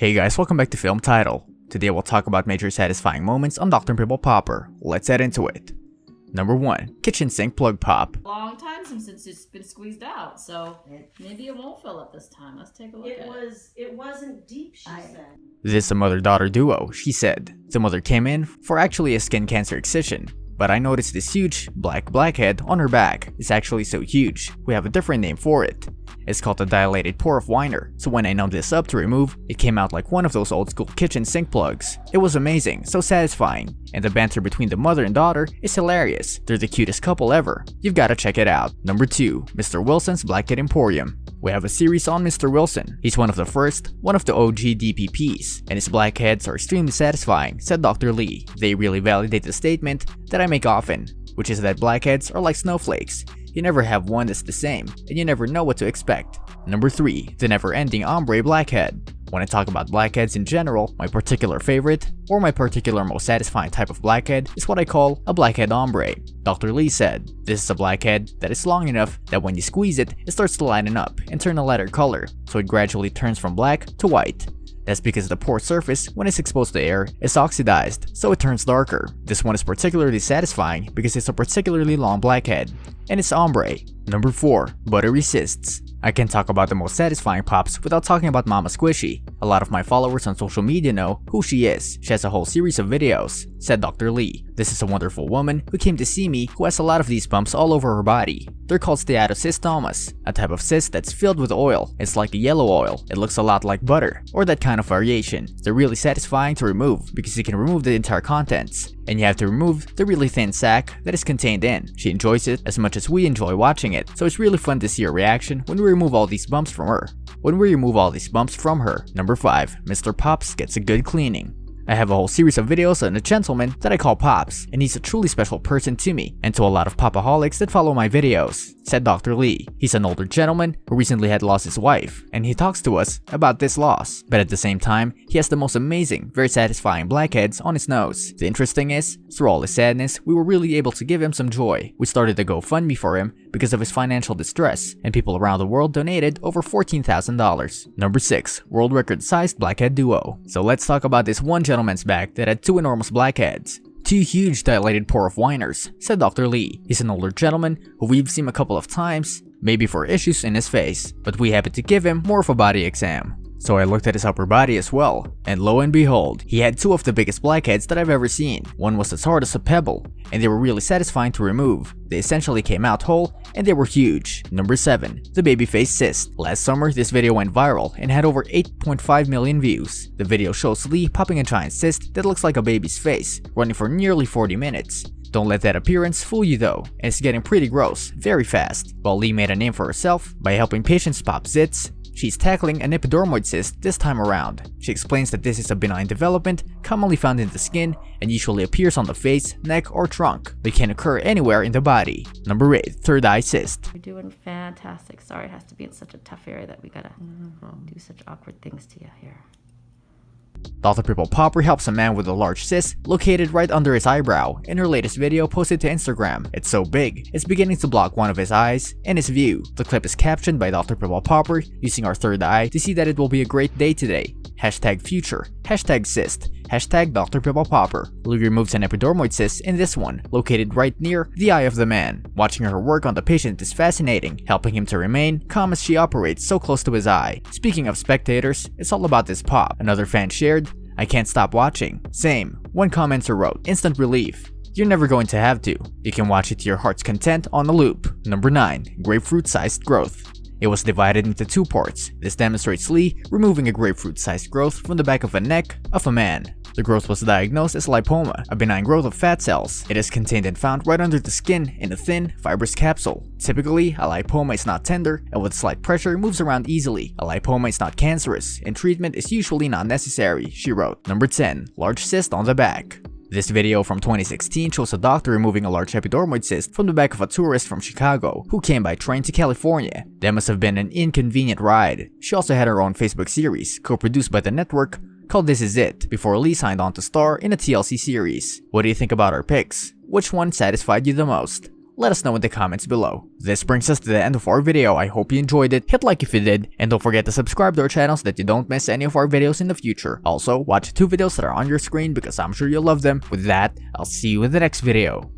Hey guys, welcome back to Film Title. Today we'll talk about major satisfying moments on Dr. Pimple Popper. Let's head into it. Number 1. Kitchen sink plug pop. Long time since it's been squeezed out, so maybe it won't fill up this time. Let's take a look at it. It wasn't deep, she said. This is a mother-daughter duo, she said. The mother came in for actually a skin cancer excision, but I noticed this huge blackhead on her back. It's actually so huge, we have a different name for it. It's called the dilated pore of Weiner, so when I numbed this up to remove, it came out like one of those old school kitchen sink plugs. It was amazing, so satisfying, and the banter between the mother and daughter is hilarious. They're the cutest couple ever. You've gotta check it out. Number 2. Mr. Wilson's Blackhead Emporium. We have a series on Mr. Wilson. He's one of the OG DPPs, and his blackheads are extremely satisfying, said Dr. Lee. They really validate the statement that I make often, which is that blackheads are like snowflakes. You never have one that's the same, and you never know what to expect. Number 3. The never-ending ombre blackhead. When I talk about blackheads in general, my particular favorite, or my particular most satisfying type of blackhead is what I call a blackhead ombre. Dr. Lee said, this is a blackhead that is long enough that when you squeeze it, it starts to lighten up and turn a lighter color, so it gradually turns from black to white. That's because the pore surface, when it's exposed to air, is oxidized, so it turns darker. This one is particularly satisfying because it's a particularly long blackhead, and it's ombre. Number 4. Buttery cysts. I can't talk about the most satisfying pops without talking about Mama Squishy. A lot of my followers on social media know who she is. She has a whole series of videos, said Dr. Lee. This is a wonderful woman who came to see me who has a lot of these bumps all over her body. They're called steatocystomas, a type of cyst that's filled with oil. It's like a yellow oil. It looks a lot like butter, or that kind of variation. They're really satisfying to remove because you can remove the entire contents, and you have to remove the really thin sac that is contained in. She enjoys it as much as we enjoy watching it, so it's really fun to see her reaction when we remove all these bumps from her. Number 5. Mr. Pops gets a good cleaning. I have a whole series of videos on a gentleman that I call Pops, and he's a truly special person to me, and to a lot of popaholics that follow my videos, said Dr. Lee. He's an older gentleman who recently had lost his wife, and he talks to us about this loss, but at the same time, he has the most amazing, very satisfying blackheads on his nose. The interesting is, through all his sadness, we were really able to give him some joy. We started a GoFundMe for him because of his financial distress, and people around the world donated over $14,000. Number 6. World record-sized blackhead duo. So let's talk about this one gentleman's back that had 2 enormous blackheads. 2 huge dilated pore of Weiners, said Dr. Lee. He's an older gentleman who we've seen a couple of times, maybe for issues in his face, but we happened to give him more of a body exam. So I looked at his upper body as well, and lo and behold, he had 2 of the biggest blackheads that I've ever seen. One was as hard as a pebble, and they were really satisfying to remove. They essentially came out whole, and they were huge. Number 7. The baby face cyst. Last summer, this video went viral and had over 8.5 million views. The video shows Lee popping a giant cyst that looks like a baby's face, running for nearly 40 minutes. Don't let that appearance fool you though, and it's getting pretty gross, very fast. While Lee made a name for herself by helping patients pop zits, she's tackling an epidermoid cyst this time around. She explains that this is a benign development commonly found in the skin and usually appears on the face, neck, or trunk, but can occur anywhere in the body. Number 8. Third eye cyst. You're doing fantastic. Sorry it has to be in such a tough area that we gotta do such awkward things to you here. Dr. Pimple Popper helps a man with a large cyst located right under his eyebrow in her latest video posted to Instagram. It's so big, it's beginning to block one of his eyes and his view. The clip is captioned by Dr. Pimple Popper using our third eye to see that it will be a great day today. #future, #cyst, #Dr. Pimple Popper. Lee removes an epidermoid cyst in this one, located right near the eye of the man. Watching her work on the patient is fascinating, helping him to remain calm as she operates so close to his eye. Speaking of spectators, it's all about this pop. Another fan shared, "I can't stop watching." Same. One commenter wrote, "Instant relief. You're never going to have to. You can watch it to your heart's content on a loop." Number 9. Grapefruit-sized growth. It was divided into 2 parts. This demonstrates Lee removing a grapefruit-sized growth from the back of the neck of a man. The growth was diagnosed as lipoma, a benign growth of fat cells. It is contained and found right under the skin in a thin, fibrous capsule. Typically, a lipoma is not tender and with slight pressure moves around easily. A lipoma is not cancerous and treatment is usually not necessary, she wrote. Number 10. Large cyst on the back. This video from 2016 shows a doctor removing a large epidermoid cyst from the back of a tourist from Chicago who came by train to California. That must have been an inconvenient ride. She also had her own Facebook series, co-produced by the network, called This Is It, before Lee signed on to star in a TLC series. What do you think about our picks? Which one satisfied you the most? Let us know in the comments below. This brings us to the end of our video. I hope you enjoyed it. Hit like if you did, and don't forget to subscribe to our channel so that you don't miss any of our videos in the future. Also, watch 2 videos that are on your screen because I'm sure you'll love them. With that, I'll see you in the next video.